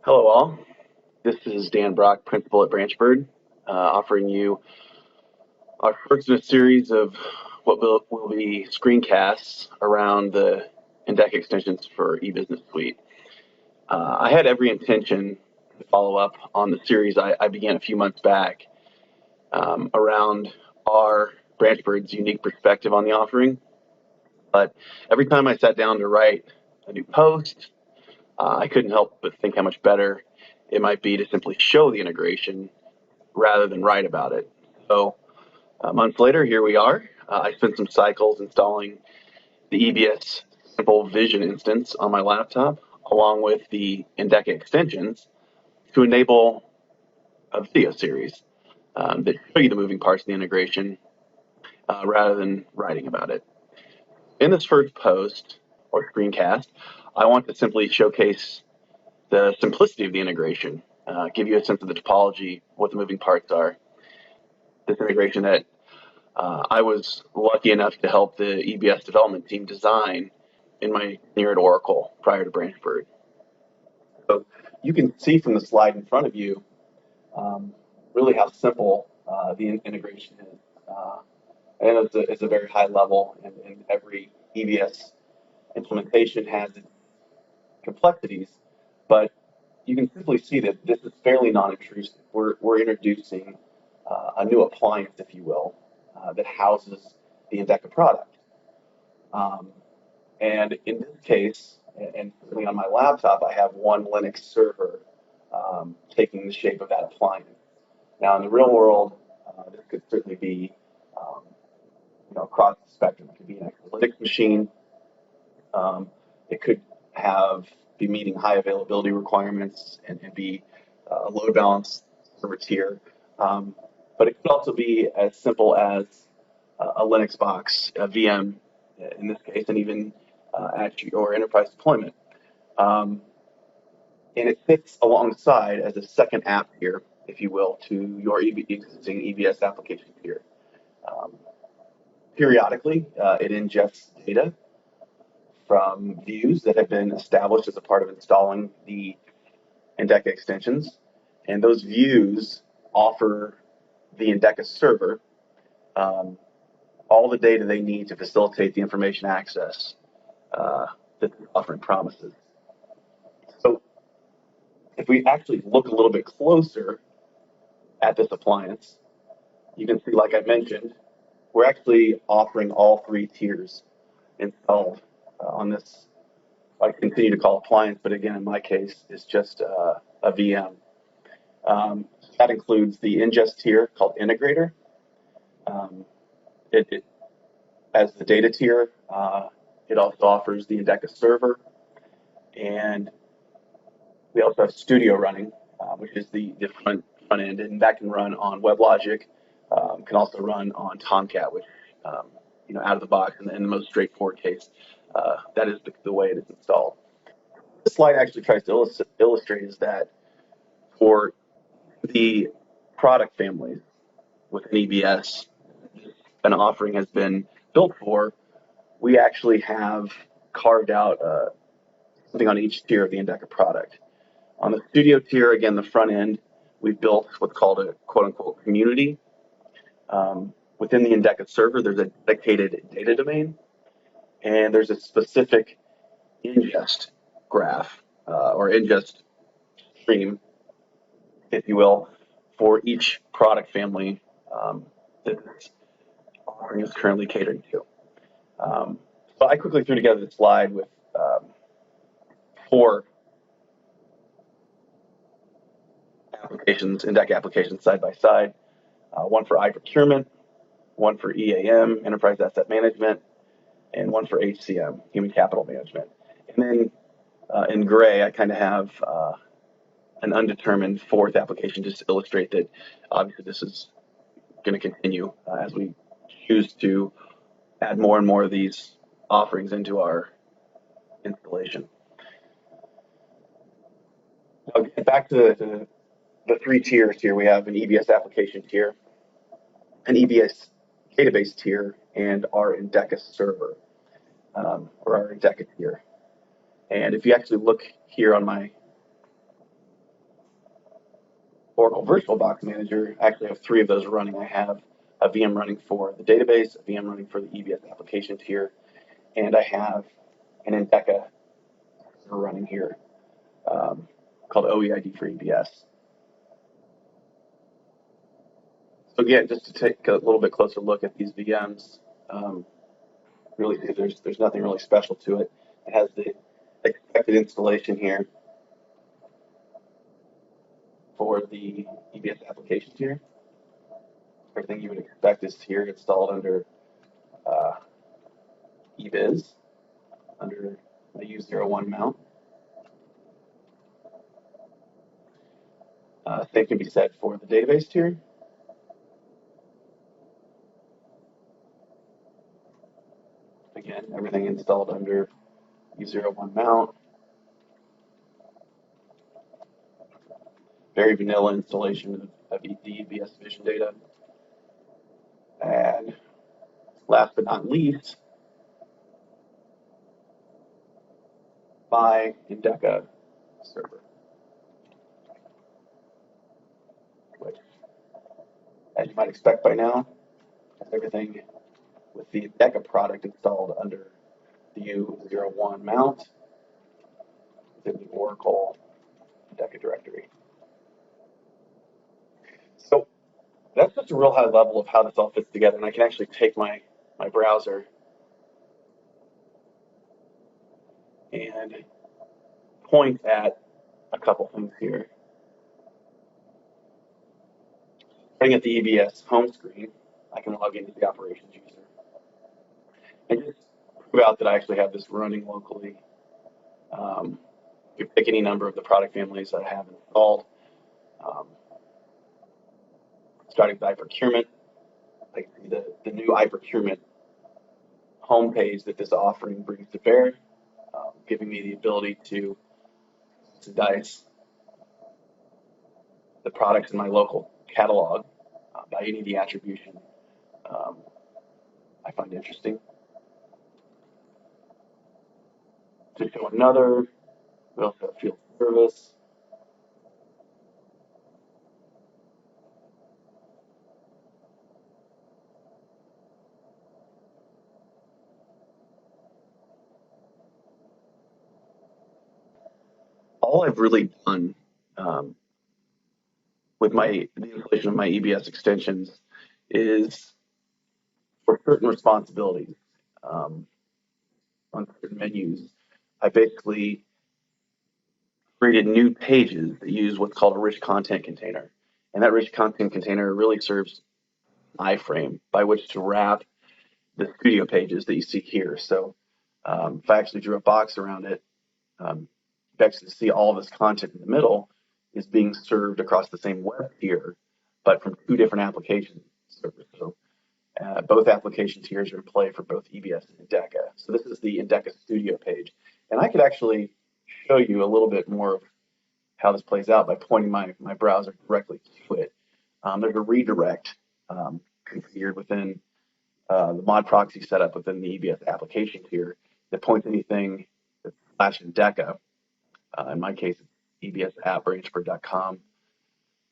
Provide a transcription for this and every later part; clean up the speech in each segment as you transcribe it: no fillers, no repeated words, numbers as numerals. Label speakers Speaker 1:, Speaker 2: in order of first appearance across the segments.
Speaker 1: Hello all, this is Dan Brock, Principal at Branchbird, offering you our first in a series of what will be screencasts around the Endeca Extensions for eBusiness Suite. I had every intention to follow up on the series I began a few months back around our Branchbird's unique perspective on the offering, but every time I sat down to write a new post, I couldn't help but think how much better it might be to simply show the integration rather than write about it. So months later, here we are. I spent some cycles installing the EBS Simple Vision instance on my laptop, along with the Endeca Extensions, to enable a video series that show you the moving parts of the integration rather than writing about it. In this first post, or screencast, I want to simply showcase the simplicity of the integration, give you a sense of the topology, what the moving parts are. This integration that I was lucky enough to help the EBS development team design in my tenure at Oracle prior to Branchbird. So you can see from the slide in front of you really how simple the integration is. And it's a very high level, and every EBS implementation has its complexities, but you can simply see that this is fairly non-intrusive. We're introducing a new appliance, if you will, that houses the Endeca product. And in this case, and certainly on my laptop, I have one Linux server taking the shape of that appliance. Now, in the real world, this could certainly be across the spectrum. It could be an Linux machine. It could be meeting high availability requirements and be a load balance server tier. But it could also be as simple as a Linux box, a VM in this case, and even at your enterprise deployment. And it sits alongside as a second app here, if you will, to your existing EBS application tier. Periodically, it ingests data from views that have been established as a part of installing the Endeca extensions. And those views offer the Endeca server all the data they need to facilitate the information access that the offering promises. So if we actually look a little bit closer at this appliance, you can see, like I mentioned, we're actually offering all three tiers installed on this, I continue to call appliance, but again, in my case, it's just a VM. That includes the ingest tier called Integrator. As the data tier, it also offers the Endeca server, and we also have Studio running, which is the front end, and that can run on WebLogic, can also run on Tomcat, which out of the box, in the most straightforward case, that is the way it is installed. This slide actually tries to illustrate is that for the product families within EBS, an offering has been built for, we actually have carved out something on each tier of the Endeca product. On the Studio tier, again, the front end, we've built what's called a quote-unquote community. Within the Endeca server, there's a dedicated data domain, and there's a specific ingest graph or ingest stream, if you will, for each product family that this offering is currently catering to. So I quickly threw together this slide with 4 applications, Endeca applications side by side, one for iProcurement, one for EAM, Enterprise Asset Management, and one for HCM, Human Capital Management. And then in gray, I kind of have an undetermined 4th application just to illustrate that obviously this is going to continue as we choose to add more and more of these offerings into our installation. Now, back to the 3 tiers here. We have an EBS application tier, an EBS database tier, and our Endeca server, or our Endeca tier. And if you actually look here on my Oracle VirtualBox Manager, I actually have three of those running. I have a VM running for the database, a VM running for the EBS Applications here, and I have an Endeca running here called OEID for EBS. So again, just to take a little bit closer look at these VMs, really there's nothing really special to it. It has the expected installation here for the EBS applications here. Everything you would expect is here installed under EBS, under the U01 mount. Same can be said for the database tier. Again, everything installed under U01 mount. Very vanilla installation of the EBS Vision data. And last but not least, my Endeca server, which, as you might expect by now, has everything with the Endeca product installed under the U01 mount within the Oracle Endeca directory. So that's just a real high level of how this all fits together, and I can actually take my browser and point at a couple things here. Starting at the EBS home screen, I can log into the operations user and just prove out that I actually have this running locally. You pick any number of the product families that I have installed. Starting with iProcurement, I can see the new iProcurement homepage that this offering brings to bear, giving me the ability to dice the products in my local catalog by any of the attribution I find interesting. To show another, we also have field service. All I've really done with the installation of my EBS extensions is for certain responsibilities on certain menus, I basically created new pages that use what's called a rich content container. And that rich content container really serves an iframe by which to wrap the studio pages that you see here. So if I actually drew a box around it, you actually see all of this content in the middle is being served across the same web tier, but from two different application servers. So both application tiers are in play for both EBS and Endeca. So this is the Endeca Studio page. And I could actually show you a little bit more of how this plays out by pointing my browser directly to it. There's a redirect configured within the mod proxy setup within the EBS application tier that points anything that's /Endeca. In my case, it's EBS app branchbird.com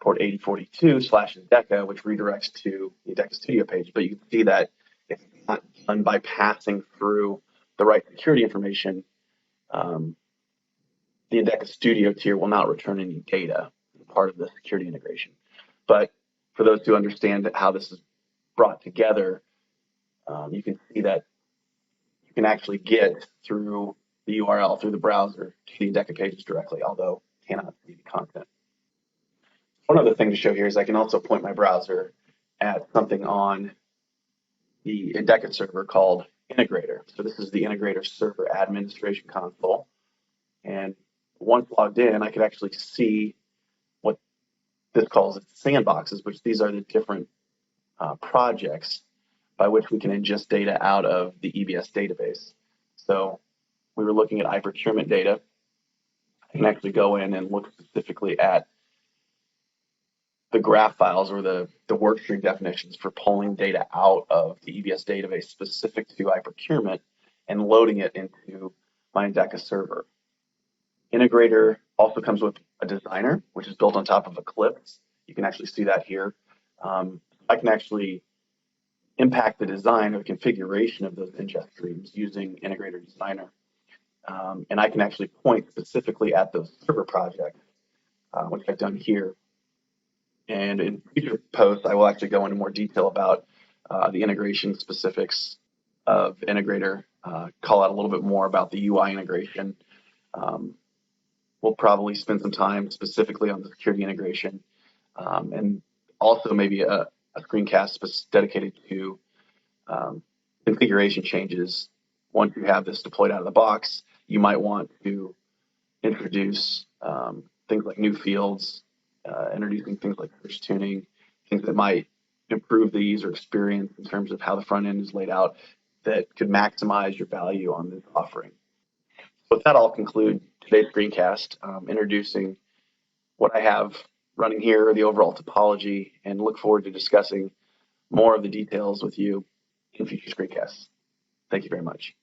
Speaker 1: port 8042/Endeca, which redirects to the Endeca Studio page. But you can see that it's not done by passing through the right security information. The Endeca Studio tier will not return any data as part of the security integration. But for those who understand how this is brought together, you can see that you can actually get through the URL through the browser to the Endeca pages directly, although cannot see the content. One other thing to show here is I can also point my browser at something on the Endeca server called Integrator. So this is the Integrator server administration console. And once logged in, I could actually see what this calls its sandboxes, which these are the different projects by which we can ingest data out of the EBS database. So we were looking at iProcurement data. I can actually go in and look specifically at the graph files or the workstream definitions for pulling data out of the EBS database specific to iProcurement and loading it into my Endeca server. Integrator also comes with a designer, which is built on top of Eclipse, can actually see that here. I can actually impact the design or configuration of those ingest streams using Integrator Designer. And I can actually point specifically at those server projects, which I've done here. And in future posts, I will actually go into more detail about the integration specifics of Integrator, call out a little bit more about the UI integration. We'll probably spend some time specifically on the security integration, and also maybe a screencast dedicated to configuration changes. Once you have this deployed out of the box, you might want to introduce things like new fields, introducing things like push tuning, things that might improve the user experience in terms of how the front end is laid out that could maximize your value on this offering. So with that, I'll conclude today's screencast, introducing what I have running here, the overall topology, and look forward to discussing more of the details with you in future screencasts. Thank you very much.